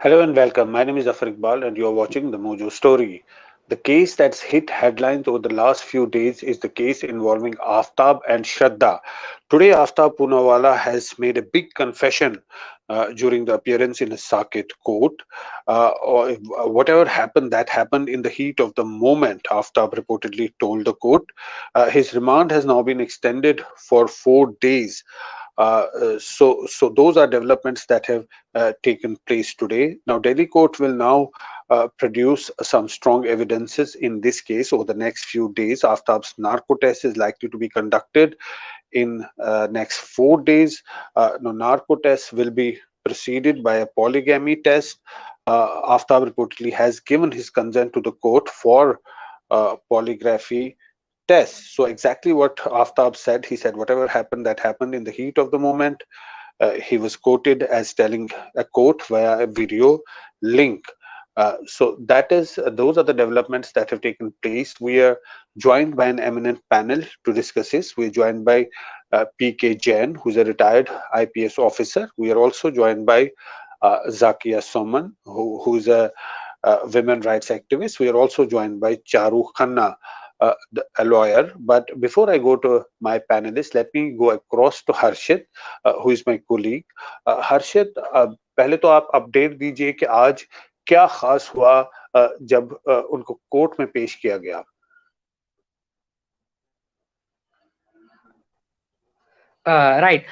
Hello and welcome. My name is Zafar Iqbal, and you're watching the Mojo Story. The case that's hit headlines over the last few days is the case involving Aftab and Shraddha. Today, Aftab Poonawala has made a big confession during the appearance in a Saket court. Whatever happened, that happened in the heat of the moment, Aftab reportedly told the court. His remand has now been extended for 4 days. So those are developments that have taken place today. Now, Delhi court will now produce some strong evidences in this case over the next few days. Aftab's narco test is likely to be conducted in next 4 days. No, narco test will be preceded by a polygamy test. Aftab reportedly has given his consent to the court for polygraphy tests. So exactly what Aftab said, he said whatever happened, that happened in the heat of the moment. He was quoted as telling a quote via a video link. So that is those are the developments that have taken place. We are joined by an eminent panel to discuss this. We're joined by PK Jain, who's a retired IPS officer. We are also joined by Zakia Soman, who's a women rights activist. We are also joined by Charu Khanna, a lawyer. But before I go to my panelists, let me go across to Harshit, who is my colleague. हर्षित, पहले तो आप update दीजिए कि आज क्या खास हुआ जब उनको कोर्ट में पेश किया गया. राइट.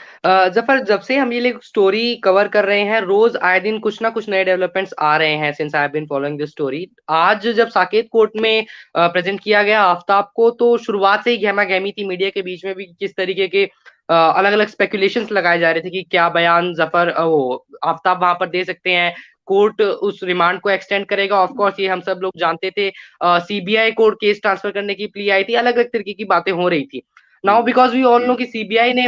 जफर, जब से हम ये स्टोरी कवर कर रहे हैं, रोज आए दिन कुछ ना कुछ नए डेवलपमेंट्स आ रहे हैं. Since I have been following this story, आज जब साकेत कोर्ट में प्रेजेंट किया गया आफ्ताब को, तो शुरुआत से ही गहमा गहमी थी. मीडिया के बीच में भी किस तरीके के अलग अलग स्पेकुलेशंस लगाए जा रहे थे कि क्या बयान जफर वो आफ्ताब वहां पर दे सकते हैं, कोर्ट उस रिमांड को एक्सटेंड करेगा. ऑफ कोर्स ये हम सब लोग जानते थे. सीबीआई कोर्ट केस ट्रांसफर करने की प्ली आई थी, अलग अलग तरीके की बातें हो रही थी. Now because we all know कि सीबीआई ने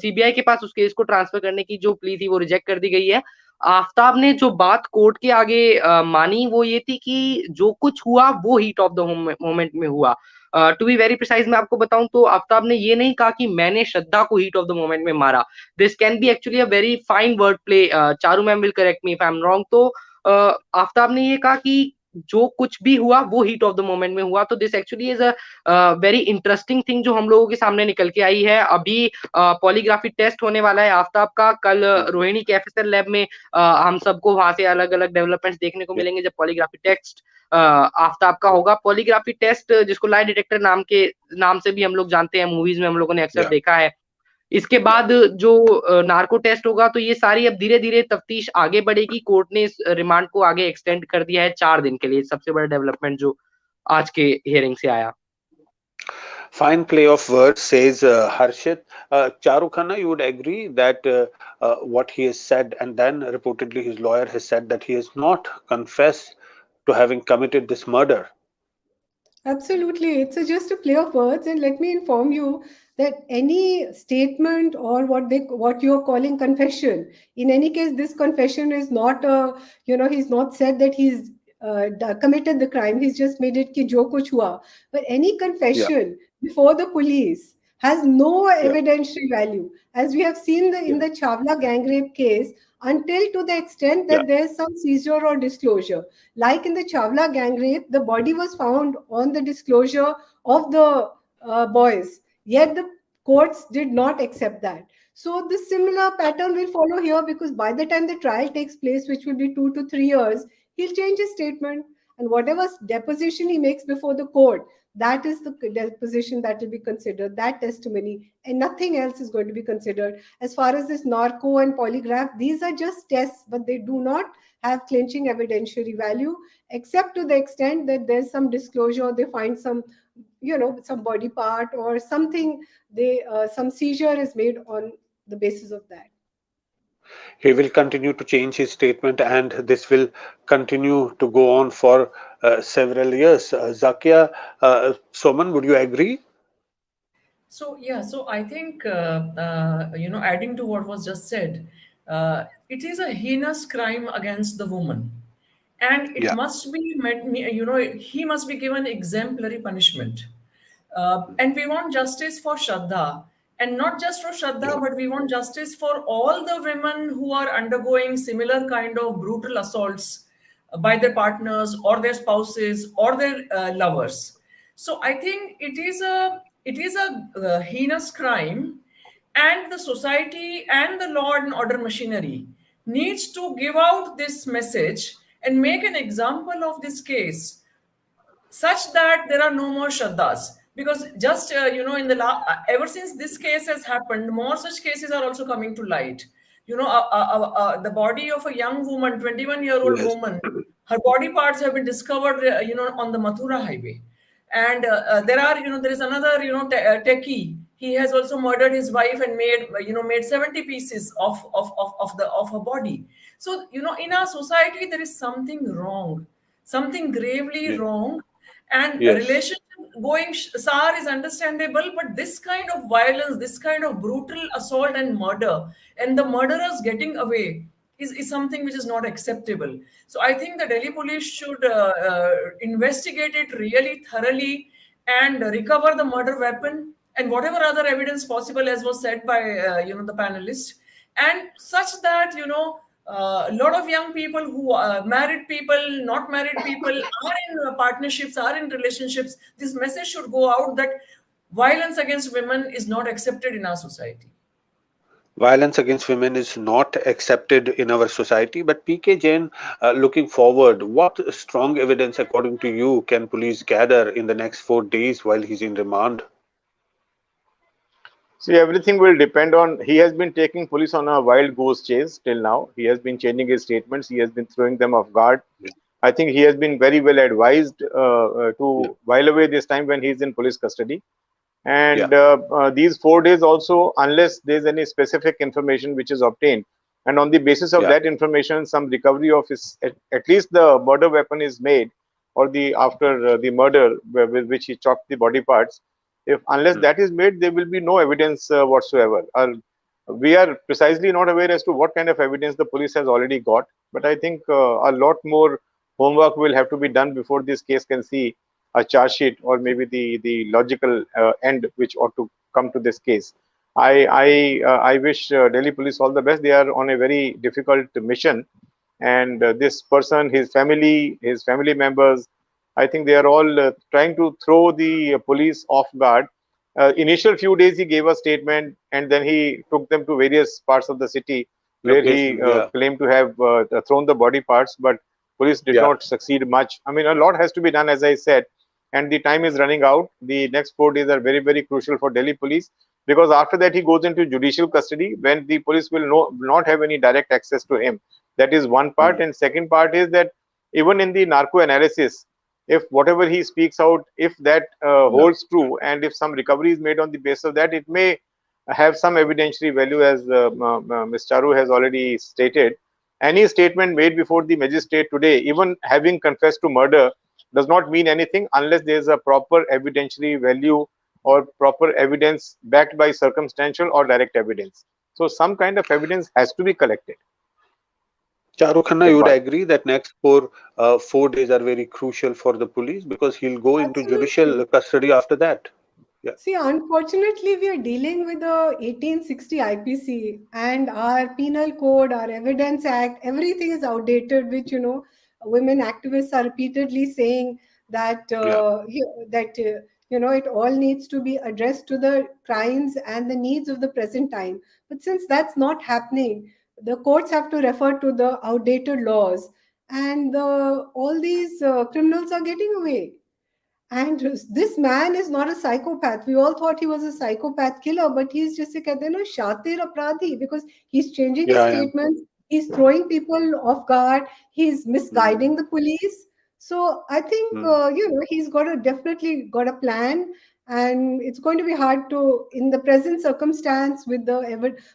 सीबीआई के पास उस केस को ट्रांसफर करने की जो प्ली थी वो रिजेक्ट कर दी गई है. आफ्ताब ने जो बात कोर्ट के आगे मानी वो ये थी कि जो कुछ हुआ वो हीट ऑफ द मोमेंट में हुआ. टू बी वेरी प्रिसाइज मैं आपको बताऊं तो आफ्ताब ने ये नहीं कहा कि मैंने श्रद्धा को हीट ऑफ द मोमेंट में मारा. This can be actually a very fine word play. Charu ma'am will correct me if I am wrong. तो आफ्ताब ने ये कहा कि जो कुछ भी हुआ वो हीट ऑफ द मोमेंट में हुआ. तो this actually is a very interesting thing जो हम लोगों के सामने निकल के आई है. अभी पॉलीग्राफी टेस्ट होने वाला है आफ्ताब का. कल रोहिणी के एफएसएल लैब में हम सबको वहां से अलग अलग डेवलपमेंट्स देखने को मिलेंगे जब पॉलीग्राफी टेस्ट आफ्ताब का होगा. पॉलीग्राफी टेस्ट जिसको लाई डिटेक्टर नाम से भी हम लोग जानते हैं, मूवीज में हम लोगों ने अक्सर देखा है. इसके बाद जो नार्को टेस्ट होगा, तो ये सारी अब धीरे धीरे तफ्तीश आगे बढ़ेगी. कोर्ट ने इस रिमांड को आगे एक्सटेंड कर दिया है 4 दिन के लिए. सबसे बड़ा डेवलपमेंट जो आज के हियरिंग से आया. Fine play of words, says Harshit. Charu Khanna, you would agree that what he has said, and then reportedly his lawyer has said that he has not confessed to having committed this murder. Absolutely. It's just a play of words. And let me inform you that any statement or what you're calling confession, in any case, this confession is not he's not said that he's committed the crime. He's just made it ki jo kuch hua. But any Yeah, confession before the police has no yeah, evidentiary value. As we have seen in yeah, the Chawla gang rape case, until to the extent yeah, that there's some seizure or disclosure. Like in the Chawla gang rape, the body was found on the disclosure of the boys, yet the courts did not accept that. So, the similar pattern will follow here because by the time the trial takes place, which will be 2 to 3 years, he'll change his statement. And whatever deposition he makes before the court, that is the deposition that will be considered, that testimony, and nothing else is going to be considered. As far as this narco and polygraph, these are just tests, but they do not have clinching evidentiary value, except to the extent that there's some disclosure, they find some, some body part or something, some seizure is made on the basis of that. he will continue to change his statement, and this will continue to go on for several years. Zakia, Soman, would you agree? So yeah, so I think adding to what was just said, it is a heinous crime against the woman, and it Yeah, must be met. He must be given exemplary punishment, and we want justice for Shraddha. And not just for Shraddha, Yeah. but we want justice for all the women who are undergoing similar kind of brutal assaults by their partners or their spouses or their lovers. So I think it is a heinous crime, and the society and the law and order machinery needs to give out this message and make an example of this case such that there are no more Shraddhas. Because just in the ever since this case has happened, more such cases are also coming to light. The body of a young woman, 21-year-old Yes. woman, her body parts have been discovered, on the Mathura highway. And there is another, techie. He has also murdered his wife and made 70 pieces of her body. So, in our society, there is something wrong, something gravely Yeah. wrong. And a Yes. relationship going sour is understandable, but this kind of violence, this kind of brutal assault and murder, and the murderers getting away is something which is not acceptable. So I think the Delhi police should investigate it really thoroughly and recover the murder weapon and whatever other evidence possible, as was said by the panelists, and such that a lot of young people who are married people, not married people, are in partnerships, are in relationships. This message should go out that violence against women is not accepted in our society. Violence against women is not accepted in our society. But PK Jain, looking forward, what strong evidence, according to you, can police gather in the next 4 days while he's in remand? See, everything will depend on. He has been taking police on a wild goose chase till now. He has been changing his statements. He has been throwing them off guard. Yeah. I think he has been very well advised Yeah. to while away this time when he is in police custody. Yeah. And these 4 days also, unless there's any specific information which is obtained, and on the basis of Yeah. that information, some recovery of his at least the murder weapon is made, or the after the murder with which he chopped the body parts. If unless Mm. that is made, there will be no evidence whatsoever. We are precisely not aware as to what kind of evidence the police has already got. But I think a lot more homework will have to be done before this case can see a charge sheet or maybe the logical end which ought to come to this case. I wish Delhi police all the best. They are on a very difficult mission, and this person, his family members, I think they are all trying to throw the police off guard. Initial few days he gave a statement, and then he took them to various parts of the city where he Location. Yeah. claimed to have thrown the body parts, but police did Yeah. not succeed much. I mean, a lot has to be done, as I said, and the time is running out. The next 4 days are very, very crucial for Delhi police, because after that he goes into judicial custody when the police will not have any direct access to him. That is one part. Mm. And second part is that even in the narco analysis, if whatever he speaks out, if that Yeah. holds true, and if some recovery is made on the basis of that, it may have some evidentiary value, as Ms. Charu has already stated. Any statement made before the magistrate today, even having confessed to murder, does not mean anything unless there is a proper evidentiary value or proper evidence backed by circumstantial or direct evidence. So some kind of evidence has to be collected. Charu Khanna, you would Iqbal. agree that next 4 days are very crucial for the police because he'll go into judicial Absolutely. custody after that. Yeah. See, unfortunately, we are dealing with the 1860 IPC and our penal code, our evidence act, everything is outdated, which, women activists are repeatedly saying that, Yeah. it all needs to be addressed to the crimes and the needs of the present time. But since that's not happening, the courts have to refer to the outdated laws, and all these criminals are getting away. And this man is not a psychopath. We all thought he was a psychopath killer, but he's just a shatir apradhi, because he's changing Yeah, his I am. statements, he's throwing people off guard, he's Mm. misguiding the police. So I think Mm. he's definitely got a plan, and it's going to be hard to, in the present circumstance, with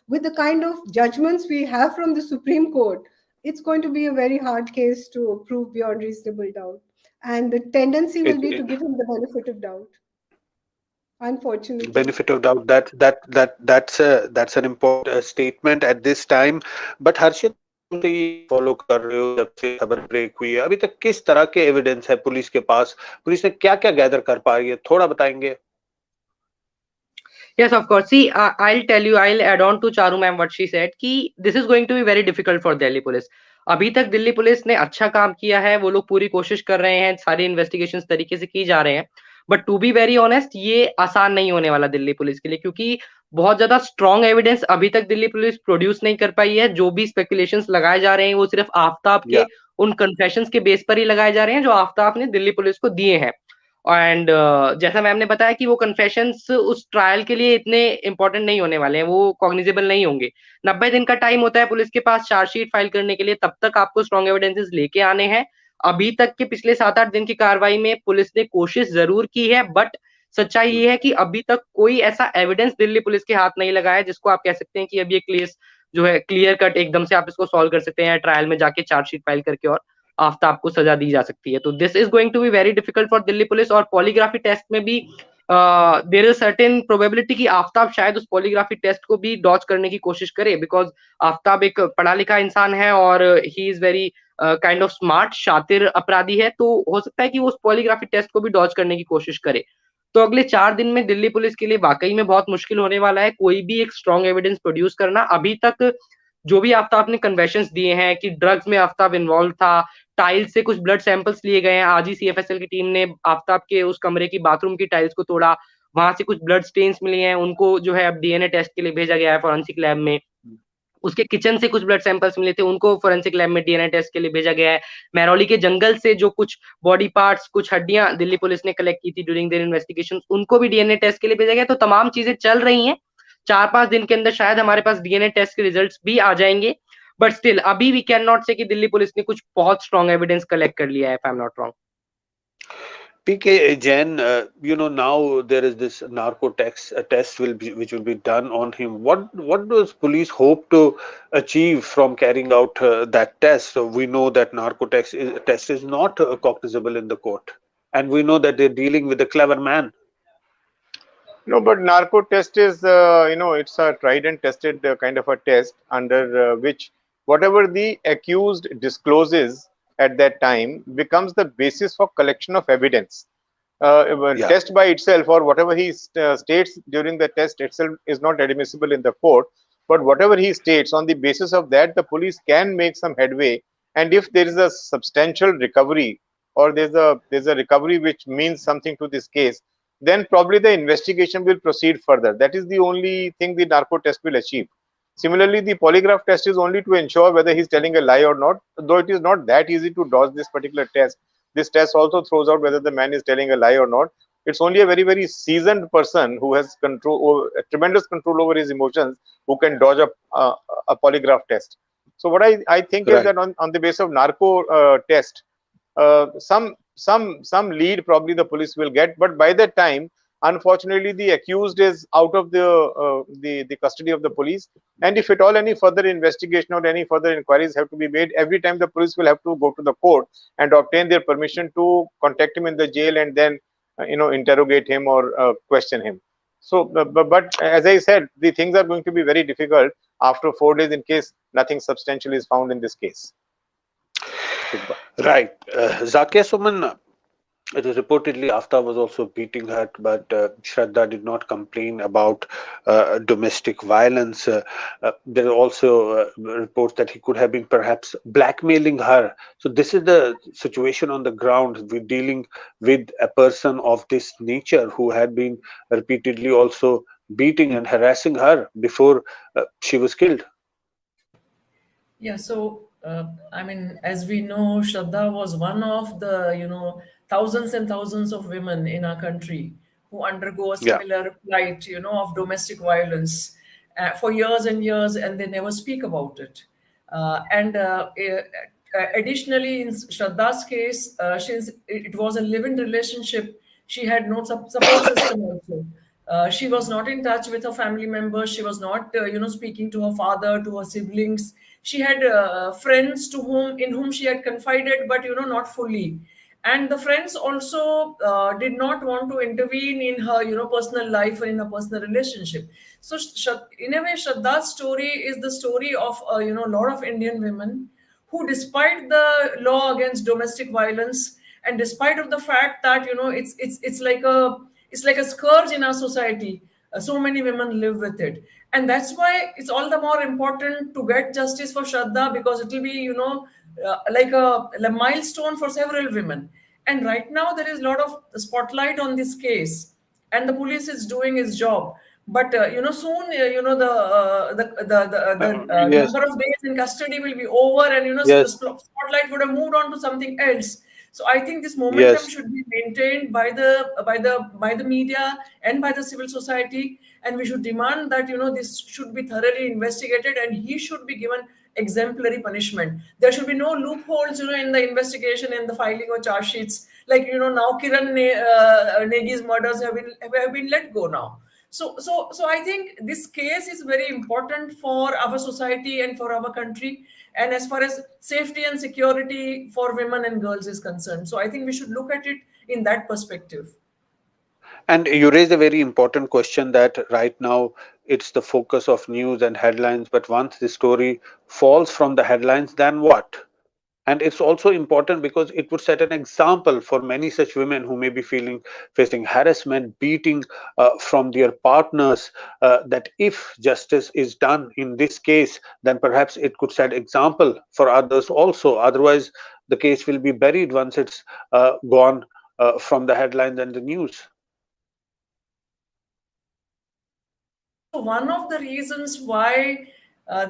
with the kind of judgments we have from the Supreme Court, it's going to be a very hard case to prove beyond reasonable doubt, and the tendency will be to It, give him the benefit of doubt, unfortunately. benefit of doubt, that's an important statement at this time. But हर्षित, आप शुरू से ही follow कर रहे हो जब से खबर break हुई है, अभी तक किस तरह के एविडेंस है पुलिस के पास? पुलिस ने क्या क्या गैदर कर पा रही है, थोड़ा बताएंगे? Yes, of course. See, I'll tell you, I'll add on to Charu ma'am what she said कि this is going to be very difficult for Delhi police. अभी तक दिल्ली पुलिस ने अच्छा काम किया है, वो लोग पूरी कोशिश कर रहे हैं, सारी इन्वेस्टिगेशंस तरीके से की जा रहे हैं। But to be very honest, ये आसान नहीं होने वाला दिल्ली पुलिस के लिए, क्योंकि बहुत ज्यादा स्ट्रॉन्ग एविडेंस अभी तक दिल्ली पुलिस प्रोड्यूस नहीं कर पाई है। जो भी स्पेकुलेशंस लगाए जा रहे हैं, वो सिर्फ आफ्ताब Yeah. के उन कन्फेशंस के बेस पर ही लगाए जा रहे हैं जो आफ्ताब ने दिल्ली पुलिस को दिए हैं। एंड जैसा मैम ने बताया कि वो कन्फेशंस उस ट्रायल के लिए इतने इंपॉर्टेंट नहीं होने वाले हैं, वो कॉग्निजेबल नहीं होंगे। 90 दिन का टाइम होता है पुलिस के पास चार्जशीट फाइल करने के लिए, तब तक आपको स्ट्रॉन्ग एविडेंसेस लेके आने हैं। अभी तक के पिछले 7-8 दिन की कार्रवाई में पुलिस ने कोशिश जरूर की है, बट सच्चाई ये है कि अभी तक कोई ऐसा एविडेंस दिल्ली पुलिस के हाथ नहीं लगा है जिसको आप कह सकते हैं कि अब ये केस जो है क्लियर कट एकदम से आप इसको सॉल्व कर सकते हैं ट्रायल में जाके चार्जशीट फाइल करके, और आफ्ताब को सजा दी जा सकती है। तो this is going to be very difficult for Delhi police. और पॉलीग्राफी टेस्ट में भी देयर इज सर्टेन प्रोबेबिलिटी कि आफ्ताब शायद उस पॉलीग्राफी टेस्ट को भी डॉज करने की कोशिश करे, बिकॉज आफ्ताब एक पढ़ा लिखा इंसान है और he is very kind of smart, शातिर अपराधी है। तो हो सकता है कि वो उस पॉलीग्राफी टेस्ट को भी डॉज करने की कोशिश करे। तो अगले 4 दिन में दिल्ली पुलिस के लिए वाकई में बहुत मुश्किल होने वाला है कोई भी एक स्ट्रॉन्ग एविडेंस प्रोड्यूस करना। अभी तक जो भी आफ्ताब ने कन्फेशंस दिए हैं कि ड्रग्स में आफ्ताब इन्वॉल्व था, टाइल्स से कुछ ब्लड सैंपल्स लिए गए हैं। आज ही सीएफएसएल की टीम ने आफ्ताब के उस कमरे की बाथरूम की टाइल्स को तोड़ा, वहां से कुछ ब्लड स्टेन्स मिले हैं, उनको जो है अब डीएनए टेस्ट के लिए भेजा गया है फॉरेंसिक लैब में। उसके किचन से कुछ ब्लड सैंपल्स मिले थे, उनको फोरेंसिक लैब में डीएनए टेस्ट के लिए भेजा गया है। महरौली के जंगल से जो कुछ बॉडी पार्ट्स, कुछ हड्डियां दिल्ली पुलिस ने कलेक्ट की थी ड्यूरिंग देयर इन्वेस्टिगेशन, उनको भी डीएनए टेस्ट के लिए भेजा गया। तो तमाम चीजें चल रही हैं। 4-5 दिन के अंदर शायद हमारे पास डीएनए टेस्ट के रिजल्ट्स भी आ जाएंगे, बट स्टिल अभी वी कैन नॉट से कि दिल्ली पुलिस ने कुछ बहुत स्ट्रॉन्ग एविडेंस कलेक्ट कर लिया है, if I am not wrong. PK Jain, now there is this narco test which will be done on him. What does police hope to achieve from carrying out that test? So we know that test is not cognizable in the court, and we know that they're dealing with a clever man. No, but narco test is, it's a tried and tested kind of a test under which whatever the accused discloses at that time becomes the basis for collection of evidence. Test by itself or whatever he states during the test itself is not admissible in the court. But whatever he states, on the basis of that, the police can make some headway. And if there is a substantial recovery or there's a recovery which means something to this case, then probably the investigation will proceed further. That is the only thing the narco test will achieve. Similarly, the polygraph test is only to ensure whether he's telling a lie or not, though it is not that easy to dodge this particular test. This test also throws out whether the man is telling a lie or not. It's only a very, very seasoned person who has tremendous control over his emotions who can dodge a polygraph test. So what I think is that on the basis of narco test, some lead probably the police will get, but by that time, unfortunately, the accused is out of the custody of the police. And if at all any further investigation or any further inquiries have to be made, every time the police will have to go to the court and obtain their permission to contact him in the jail and then interrogate him or question him. So, but as I said, the things are going to be very difficult after 4 days in case nothing substantial is found in this case. Right. Zakia Suman, it is reportedly Aftab was also beating her, but Shraddha did not complain about domestic violence. There are also reports that he could have been perhaps blackmailing her. So this is the situation on the ground. We're dealing with a person of this nature who had been repeatedly also beating and harassing her before she was killed. Yeah, so I mean, as we know, Shraddha was one of the thousands and thousands of women in our country who undergo a similar plight, of domestic violence for years and years, and they never speak about it. Additionally, in Shraddha's case, since it was a live-in relationship, she had no support system also. She was not in touch with her family members. She was not, speaking to her father, to her siblings. She had friends in whom she had confided, but not fully. And the friends also did not want to intervene in her, personal life or in her personal relationship. So, in a way, Shraddha's story is the story of, a lot of Indian women who, despite the law against domestic violence, and despite of the fact that it's like a scourge in our society, so many women live with it, and that's why it's all the more important to get justice for Shraddha, because it will be, like a milestone for several women. And right now there is a lot of spotlight on this case, and the police is doing its job. But soon, the Yes, number of days in custody will be over, and the yes, spotlight would have moved on to something else. So I think this momentum yes. should be maintained by the media and by the civil society, and we should demand that this should be thoroughly investigated, and he should be given exemplary punishment. There should be no loopholes, in the investigation and the filing of charge sheets. Like now, Negi's murders have been let go now. So I think this case is very important for our society and for our country, and as far as safety and security for women and girls is concerned. So I think we should look at it in that perspective. And you raised a very important question that right now it's the focus of news and headlines, but once the story falls from the headlines, then what? And it's also important because it would set an example for many such women who may be facing harassment, beating from their partners, that if justice is done in this case, then perhaps it could set example for others also. Otherwise the case will be buried once it's gone from the headlines and the news. Also, one of the reasons why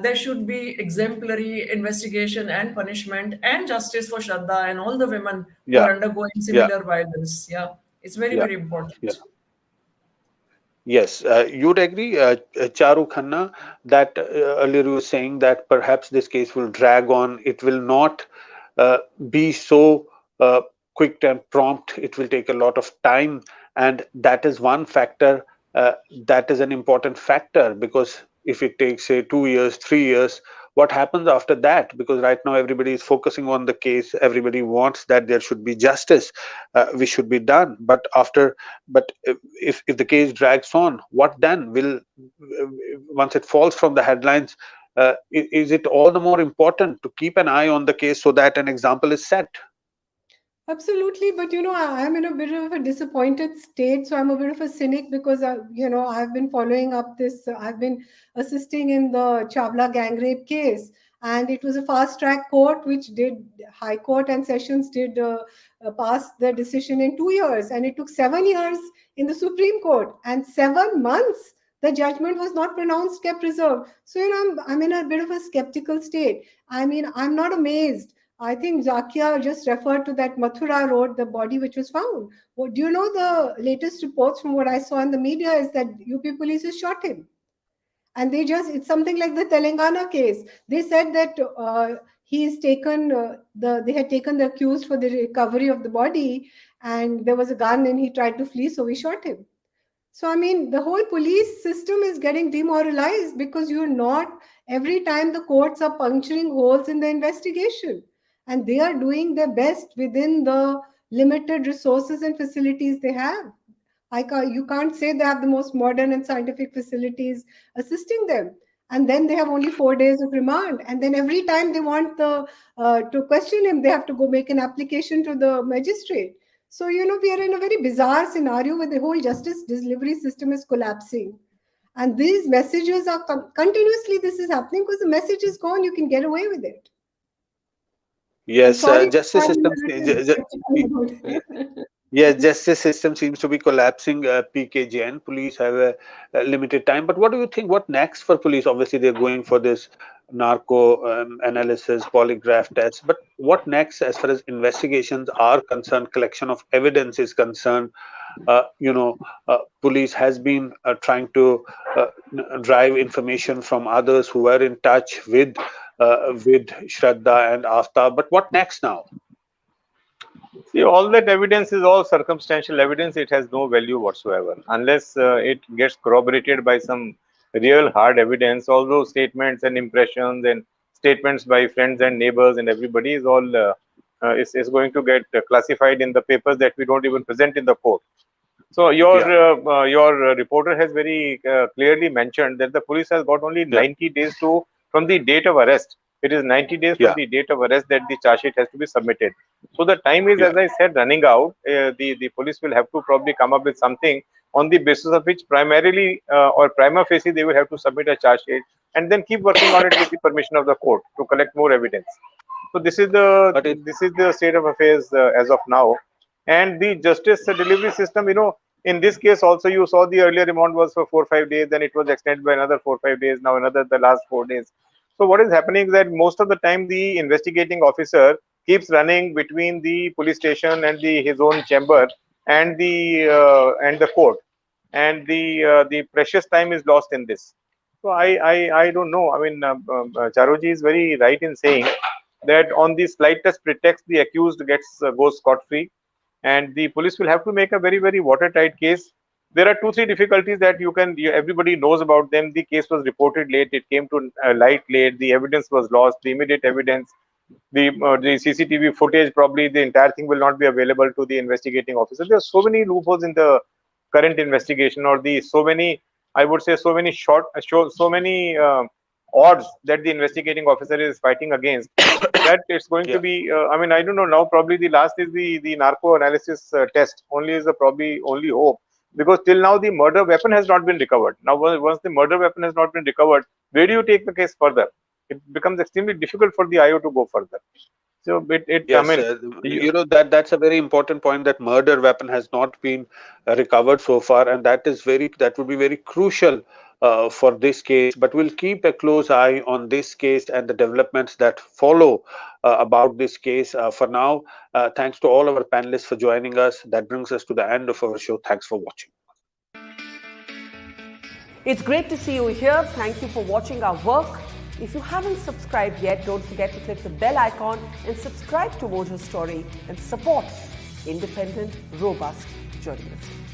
there should be exemplary investigation and punishment and justice for Shraddha and all the women who Yeah, are undergoing yeah, similar violence. Yeah, it's very, yeah, very yeah. important. Yes, you'd agree, Charu Khanna, that earlier you were saying that perhaps this case will drag on. It will not uh, be so uh, quick and prompt. It will take a lot of time, and that is one factor. That is an important factor because if it takes, say, 2 years, 3 years, what happens after that? Because right now everybody is focusing on the case. Everybody wants that there should be justice. We should be done. But if the case drags on, what then will once it falls from the headlines? Is it all the more important to keep an eye on the case so that an example is set? Absolutely, but I'm in a bit of a disappointed state, so I'm a bit of a cynic because I've been following up this. I've been assisting in the Chawla gang rape case, and it was a fast track court which did High Court and Sessions did pass the decision in 2 years, and it took 7 years in the Supreme Court, and 7 months the judgment was not pronounced, kept reserved. So I'm in a bit of a skeptical state. I mean, I'm not amazed. I think Zakia just referred to that Mathura Road, the body which was found. Well, do you know the latest reports from what I saw in the media is that UP police has shot him. And it's something like the Telangana case. They said that they had taken the accused for the recovery of the body, and there was a gun and he tried to flee, so we shot him. So, I mean, the whole police system is getting demoralized because every time the courts are puncturing holes in the investigation, and they are doing their best within the limited resources and facilities they have. You can't say they have the most modern and scientific facilities assisting them. And then they have only 4 days of remand. And then every time they want to question him, they have to go make an application to the magistrate. So, we are in a very bizarre scenario where the whole justice delivery system is collapsing. And these messages are continuously, this is happening because the message is gone. You can get away with it. I'm Yes, sorry. justice system. Yes, justice system seems to be collapsing. PKJN police have a limited time. But what do you think? What next for police? Obviously, they're going for this narco analysis, polygraph tests. But what next, as far as investigations are concerned, collection of evidence is concerned? Uh, you know, Police has been trying to drive information from others who were in touch with Shraddha and Aftab. But what next now? See, all that evidence is all circumstantial evidence. It has no value whatsoever unless it gets corroborated by some real hard evidence. All those statements and impressions and statements by friends and neighbors and everybody is all is going to get classified in the papers that we don't even present in the court. So Yeah, your reporter has very clearly mentioned that the police has got only yeah, 90 days to from the date of arrest. It is 90 days Yeah. from the date of arrest that the charge sheet has to be submitted. So the time is, Yeah. as I said, running out. The police will have to probably come up with something on the basis of which primarily or prima facie they will have to submit a charge sheet and then keep working on it with the permission of the court to collect more evidence. So But it, this is the state of affairs as of now, and the justice delivery system. In this case also you saw the earlier remand was for 4 or 5 days, then it was extended by another 4 or 5 days. Now another the last 4 days. So what is happening is that most of the time the investigating officer keeps running between the police station and his own chamber and the court, and the precious time is lost in this. So I don't know. I mean, Charoji is very right in saying that on the slightest pretext the accused goes scot free, and the police will have to make a very watertight case. There are 2 3 difficulties that everybody knows about them. The case was reported late, it came to light late, the evidence was lost, the immediate evidence, the CCTV footage, probably the entire thing will not be available to the investigating officer. There are so many loopholes in the current investigation, or the so many, I would say, so many so many odds that the investigating officer is fighting against, that it's going to yeah. be. I mean, I don't know now. Probably the last is the narco analysis test. Only is probably only hope, because till now the murder weapon has not been recovered. Now, once the murder weapon has not been recovered, where do you take the case further? It becomes extremely difficult for the IO to go further. So I Yes, mean, you, that's a very important point, that murder weapon has not been recovered so far, and that would be very crucial for this case. But we'll keep a close eye on this case and the developments that follow about this case. For now, thanks to all our panelists for joining us. That brings us to the end of our show. Thanks for watching. It's great to see you here. Thank you for watching our work. If you haven't subscribed yet, don't forget to click the bell icon and subscribe to Mojo Story and support independent, robust journalism.